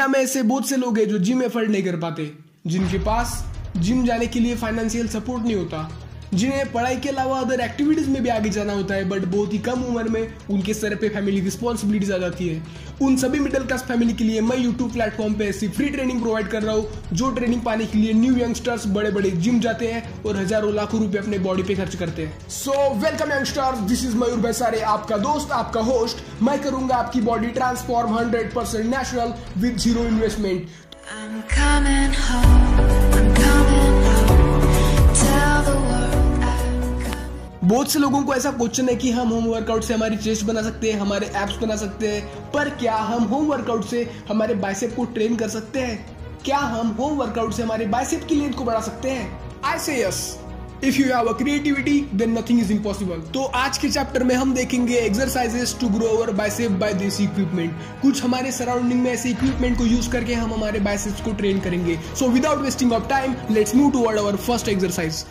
दुनिया में ऐसे बहुत से लोग हैं जो जिम एफर्ट नहीं कर पाते, जिनके पास जिम जाने के लिए फाइनेंशियल सपोर्ट नहीं होता, जिन्हें पढ़ाई के अलावा अदर एक्टिविटीज में भी आगे जाना होता है, बट बहुत ही कम उम्र में उनके सर पे फैमिली रिस्पॉन्सिबिलिटीज आ जाती है। उन सभी मिडिल क्लास फैमिली के लिए मैं यूट्यूब प्लेटफॉर्म पे ऐसी फ्री ट्रेनिंग प्रोवाइड कर रहा हूँ, जो ट्रेनिंग पाने के लिए न्यू यंगस्टर्स बड़े बड़े जिम जाते हैं और हजारों लाखों रुपए अपने बॉडी पे खर्च करते हैं। So welcome youngsters, this is Mayur Baisare, आपका दोस्त, आपका होस्ट। मैं करूंगा आपकी body transform 100% natural with zero investment. बहुत से लोगों को ऐसा क्वेश्चन है कि हम होम वर्कआउट से हमारी चेस्ट बना सकते हैं, हमारे एब्स बना सकते हैं, पर क्या हम होम वर्कआउट से हमारे बाइसेप को ट्रेन कर सकते हैं? क्या हम होम वर्कआउट से हमारे बाइसेप की लेंथ को बढ़ा सकते हैं? I say yes. If you have a creativity then nothing is impossible. तो आज के चैप्टर में हम देखेंगे exercises to grow our bicep by this equipment. कुछ हमारे सराउंडिंग में ऐसे इक्विपमेंट को यूज करके हम हमारे बाइसेप्स को ट्रेन करेंगे। So without wasting of time, let's move toward our first exercise.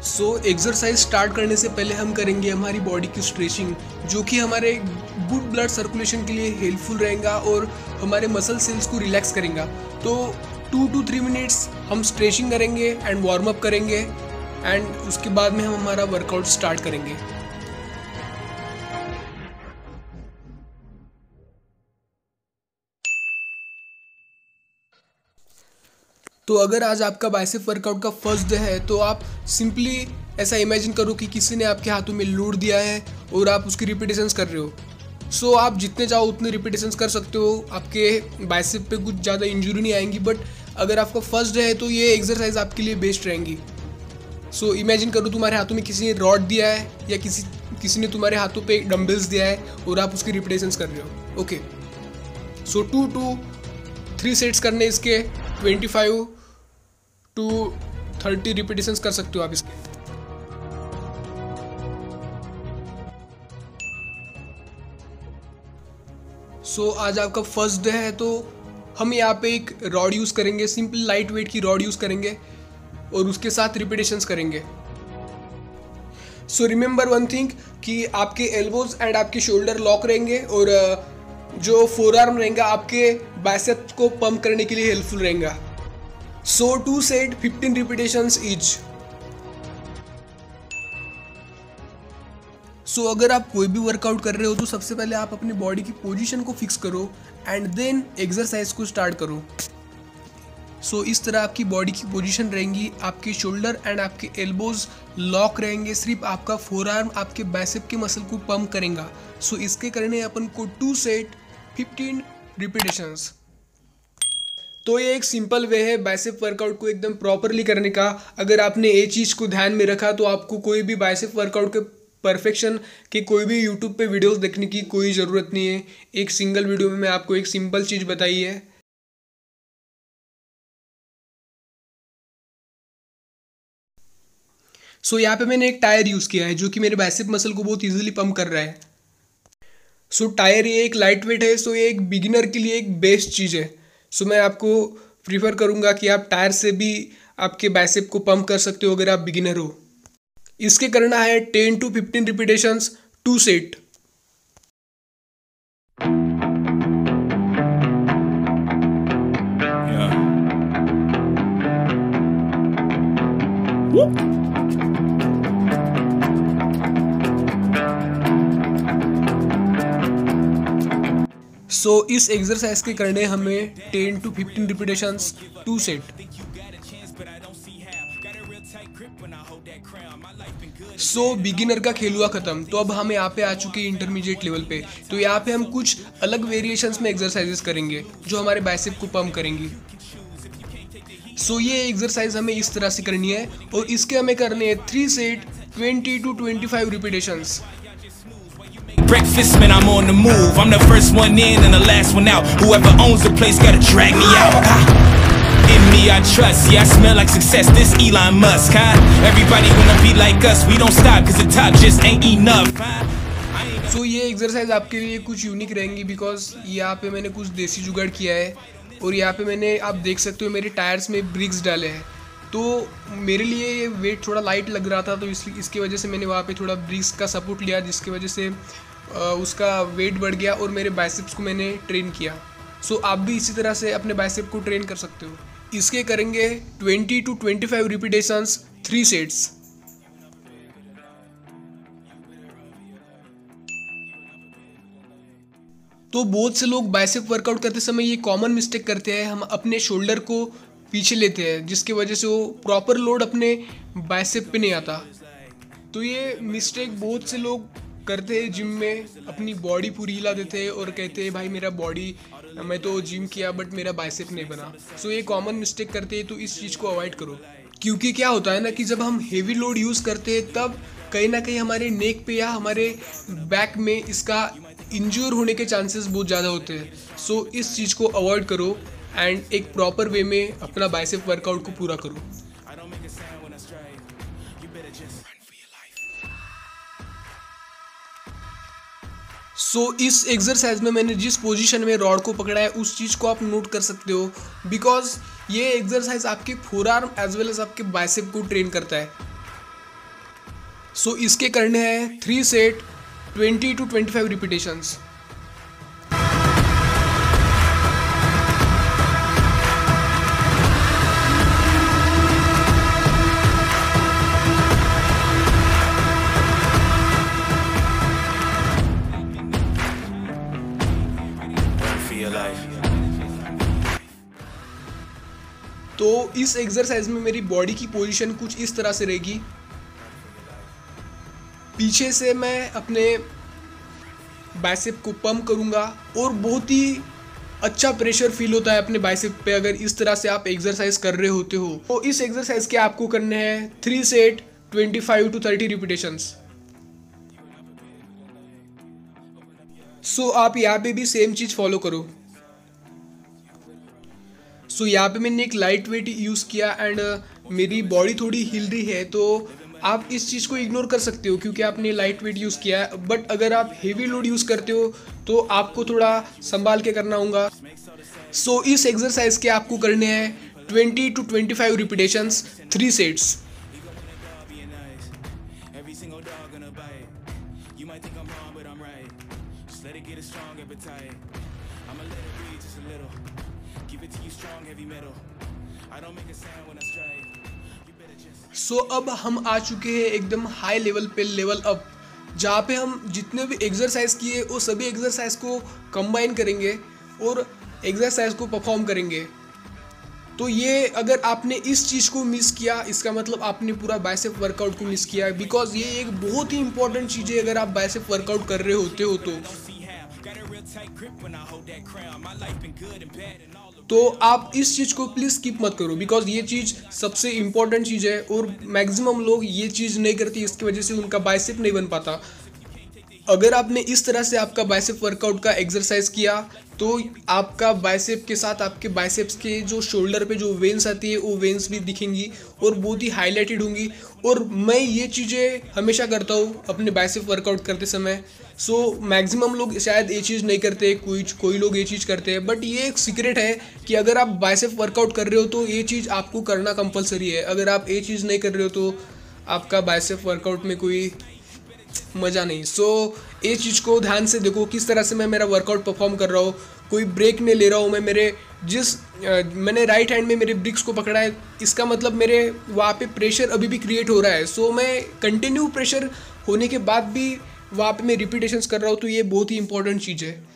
So exercise start करने से पहले हम करेंगे हमारी बॉडी की स्ट्रेचिंग, जो कि हमारे गुड ब्लड सर्कुलेशन के लिए हेल्पफुल रहेगा और हमारे मसल सेल्स को रिलैक्स करेगा। तो 2 to 3 मिनट्स हम स्ट्रेचिंग करेंगे एंड वार्म अप करेंगे एंड उसके बाद में हम हमारा वर्कआउट स्टार्ट करेंगे। तो अगर आज आपका बाइसेप वर्कआउट का फर्स्ट डे है तो आप सिंपली ऐसा इमेजिन करो कि किसी ने आपके हाथों में लोड दिया है और आप उसकी रिपीटेशंस कर रहे हो। सो आप जितने चाहो उतने रिपीटेशंस कर सकते हो, आपके बाइसेप पे कुछ ज़्यादा इंजरी नहीं आएंगी। बट अगर आपका फर्स्ट डे है तो ये एक्सरसाइज आपके लिए बेस्ट रहेंगी। सो इमेजिन करो तुम्हारे हाथों में किसी ने रॉड दिया है या किसी ने तुम्हारे हाथों पे डम्बल्स दिया है और आप उसकी रिपीटेशंस कर रहे हो। ओके, सो 2 to 3 सेट्स करने इसके 25 to 30 रिपीटेशंस कर सकते हो आप इसके। सो आज आपका फर्स्ट डे है तो हम यहाँ पे एक रॉड यूज करेंगे, सिंपल लाइट वेट की रॉड यूज करेंगे और उसके साथ रिपीटेशंस करेंगे। सो रिमेंबर वन थिंग कि आपके एल्बोज एंड आपके शोल्डर लॉक रहेंगे और जो फोर आर्म रहेगा आपके बाइसेप को पंप करने के लिए हेल्पफुल रहेगा। So 2 set 15 repetitions each. So अगर आप कोई भी वर्कआउट कर रहे हो तो सबसे पहले आप अपनी बॉडी की पोजीशन को फिक्स करो एंड देन एक्सरसाइज को स्टार्ट करो। सो इस तरह आपकी बॉडी की पोजीशन रहेंगी, आपके शोल्डर एंड आपके एल्बोज लॉक रहेंगे, सिर्फ आपका फोर आर्म आपके बाइसेप के मसल को पंप करेगा। सो इसके करने अपन को 2 set 15 रिपीटेशंस। तो ये एक सिंपल वे है बाइसेप वर्कआउट को एकदम प्रॉपरली करने का। अगर आपने ये चीज़ को ध्यान में रखा तो आपको कोई भी बाइसेप वर्कआउट के परफेक्शन के कोई भी यूट्यूब पे वीडियोस देखने की कोई ज़रूरत नहीं है। एक सिंगल वीडियो में मैं आपको एक सिंपल चीज़ बताई है। सो यहाँ पे मैंने एक टायर यूज़ किया है जो कि मेरे बाइसेप मसल को बहुत ईजिली पंप कर रहा है। सो टायर ये एक लाइट वेट है, सो ये एक बिगिनर के लिए एक बेस्ट चीज़ है। सो मैं आपको प्रीफर करूंगा कि आप टायर से भी आपके बाइसेप को पंप कर सकते हो अगर आप बिगिनर हो। इसके करना है 10 to 15 रिपीटेशंस 2 सेट। सो इस एक्सरसाइज के करने हमें 10 to 15 repetitions 2 set. So beginner का खेल हुआ खत्म। तो अब हम यहाँ पे आ चुके हैं इंटरमीडिएट लेवल पे। तो यहाँ पे हम कुछ अलग वेरिएशंस में एक्सरसाइजेस करेंगे जो हमारे बाइसेप को पंप करेंगी। सो ये एक्सरसाइज हमें इस तरह से करनी है और इसके हमें करने हैं 3 set 20 to 25 repetitions. Breakfast, man, I'm on the move. I'm the first one in and the last one out. Whoever owns the place gotta drag me out. In me I trust, yeah, I smell like success. This Elon Musk, huh? Everybody wanna be like us. We don't stop cause the top just ain't enough. So ये exercise आपके लिए कुछ unique रहेंगी because यहाँ पे मैंने कुछ देसी जुगाड़ किया है और यहाँ पे मैंने आप देख सकते हो मेरे टायर्स में ब्रिक्स डाले हैं। तो मेरे लिए ये वेट थोड़ा लाइट लग रहा था तो इसकी वजह से मैंने वहाँ पे थोड़ा ब्रिक्स का सपोर्ट लिया, जिसकी वजह से उसका वेट बढ़ गया और मेरे बाइसेप्स को मैंने ट्रेन किया। सो आप भी इसी तरह से अपने बाइसेप को ट्रेन कर सकते हो। इसके करेंगे 20 to 25 रिपीटेशंस 3 सेट्स। तो बहुत से लोग बाइसेप वर्कआउट करते समय ये कॉमन मिस्टेक करते हैं, हम अपने शोल्डर को पीछे लेते हैं जिसकी वजह से वो प्रॉपर लोड अपने बाइसेप पे नहीं आता। तो ये मिस्टेक बहुत से लोग करते हैं जिम में, अपनी बॉडी पूरी हिला देते हैं और कहते हैं भाई मेरा बॉडी, मैं तो जिम किया बट मेरा बाइसेप नहीं बना। सो ये कॉमन मिस्टेक करते हैं, तो इस चीज़ को अवॉइड करो। क्योंकि क्या होता है ना कि जब हम हेवी लोड यूज़ करते हैं तब कहीं ना कहीं हमारे नेक पे या हमारे बैक में इसका इंज्योर होने के चांसेस बहुत ज़्यादा होते हैं। सो इस चीज़ को अवॉइड करो एंड एक प्रॉपर वे में अपना बाइसेप वर्कआउट को पूरा करो। सो इस एक्सरसाइज में मैंने जिस पोजीशन में रॉड को पकड़ा है उस चीज़ को आप नोट कर सकते हो, बिकॉज ये एक्सरसाइज आपके फोरआर्म एज वेल एज आपके बाइसेप को ट्रेन करता है। सो इसके करने हैं 3 सेट 20 to 25 रिपीटेशंस। तो इस एक्सरसाइज में मेरी बॉडी की पोजीशन कुछ इस तरह से रहेगी। पीछे से मैं अपने बाइसेप को पंप करूंगा और बहुत ही अच्छा प्रेशर फील होता है अपने बाइसेप पे अगर इस तरह से आप एक्सरसाइज कर रहे होते हो। तो इस एक्सरसाइज के आपको करने हैं 3 सेट 25 to 30 रिपीटेशंस। सो आप यहाँ पे भी सेम चीज़ फॉलो करो। सो यहाँ पे मैंने एक लाइट वेट यूज़ किया एंड मेरी बॉडी थोड़ी हिल रही है, तो आप इस चीज़ को इग्नोर कर सकते हो क्योंकि आपने लाइट वेट यूज़ किया है। बट अगर आप हेवी लोड यूज़ करते हो तो आपको थोड़ा संभाल के करना होगा। सो इस एक्सरसाइज के आपको करने हैं 20 to 25 रिपीटेशंस 3 सेट्स। सो अब हम आ चुके हैं एकदम हाई लेवल पे, लेवल अप, जहाँ पे हम जितने भी एक्सरसाइज किए वो सभी एक्सरसाइज को कंबाइन करेंगे और एक्सरसाइज को परफॉर्म करेंगे। तो ये अगर आपने इस चीज़ को मिस किया इसका मतलब आपने पूरा बाइसेप वर्कआउट को मिस किया है, बिकॉज ये एक बहुत ही इंपॉर्टेंट चीज़ है अगर आप बाइसेप वर्कआउट कर रहे होते हो तो आप इस चीज़ को प्लीज़ स्किप मत करो, बिकॉज ये चीज़ सबसे इम्पॉर्टेंट चीज़ है और मैक्सिमम लोग ये चीज़ नहीं करती, इसकी वजह से उनका बाइसेप नहीं बन पाता। अगर आपने इस तरह से आपका बाइसेप वर्कआउट का एक्सरसाइज किया तो आपका बाइसेप के साथ आपके बाइसेप्स के जो शोल्डर पे जो वेन्स आती है वो वेन्स भी दिखेंगी और बहुत ही हाईलाइटेड होंगी। और मैं ये चीज़ें हमेशा करता हूँ अपने बाइसेप वर्कआउट करते समय। सो मैक्सिमम लोग शायद ये चीज़ नहीं करते, कोई लोग ये चीज़ करते हैं, बट ये एक सीक्रेट है कि अगर आप बाइसेप वर्कआउट कर रहे हो तो ये चीज़ आपको करना कंपलसरी है। अगर आप ये चीज़ नहीं कर रहे हो तो आपका बाइसेप वर्कआउट में कोई मज़ा नहीं। सो ये चीज़ को ध्यान से देखो किस तरह से मैं मेरा वर्कआउट परफॉर्म कर रहा हूँ, कोई ब्रेक नहीं ले रहा हूँ मैं। मैंने राइट हैंड में मेरे ब्रिक्स को पकड़ा है, इसका मतलब मेरे वहाँ पे प्रेशर अभी भी क्रिएट हो रहा है। सो मैं कंटिन्यू प्रेशर होने के बाद भी वहाँ पे मैं रिपीटेशंस कर रहा हूँ, तो ये बहुत ही इंपॉर्टेंट चीज़ है।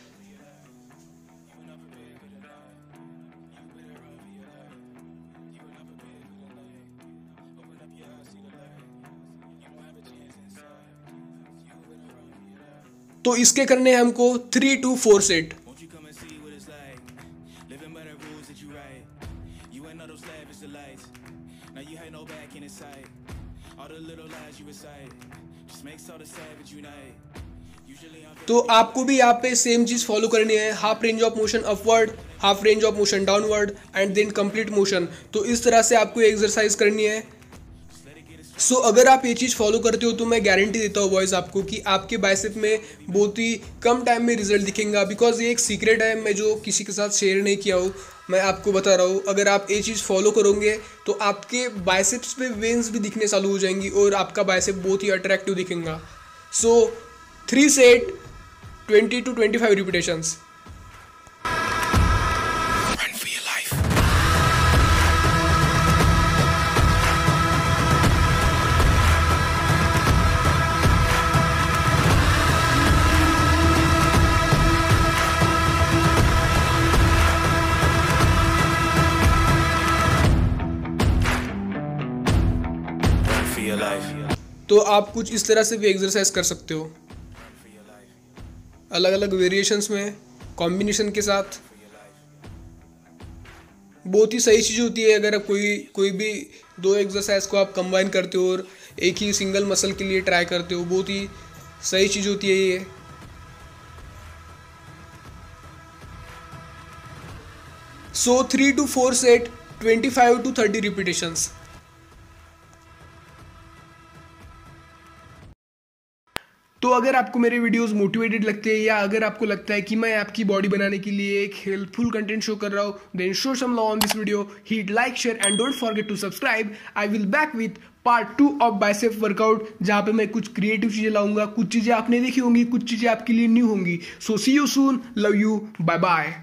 तो इसके करने हैं हमको 3 to 4 सेट। तो आपको भी यहाँ पे सेम चीज़ फॉलो करनी है, half range of motion upward, half range of motion downward and then complete motion. तो इस तरह से आपको एक्सरसाइज करनी है। सो अगर आप ये चीज़ फॉलो करते हो तो मैं गारंटी देता हूँ बॉयज़ आपको कि आपके बाइसेप में बहुत ही कम टाइम में रिजल्ट दिखेगा, बिकॉज ये एक सीक्रेट है मैं जो किसी के साथ शेयर नहीं किया हूँ, मैं आपको बता रहा हूँ। अगर आप ये चीज़ फॉलो करोगे तो आपके बाइसेप्स पे वेन्स भी दिखने चालू हो जाएंगी और आपका बाइसेप बहुत ही अट्रैक्टिव दिखेगा। सो 3 set 20 to 25 repetitions. Run for your life. Run for your life. तो आप कुछ इस तरह से भी एक्सरसाइज कर सकते हो, अलग अलग वेरिएशंस में, कॉम्बिनेशन के साथ। बहुत ही सही चीज़ होती है अगर आप कोई भी दो एक्सरसाइज को आप कंबाइन करते हो और एक ही सिंगल मसल के लिए ट्राई करते हो। बहुत ही सही चीज़ होती है ये। सो 3 to 4 सेट, 25 to 30 रिपीटेशंस। तो अगर आपको मेरे वीडियोस मोटिवेटेड लगते हैं या अगर आपको लगता है कि मैं आपकी बॉडी बनाने के लिए एक हेल्पफुल कंटेंट शो कर रहा हूँ, then show some love on this video, hit like, share and don't forget to subscribe. I will back with part 2 of bicep workout, जहाँ पे मैं कुछ क्रिएटिव चीजें लाऊंगा, कुछ चीजें आपने देखी होंगी, कुछ चीजें आपके लिए न्यू होंगी। So see you soon, love you, bye bye.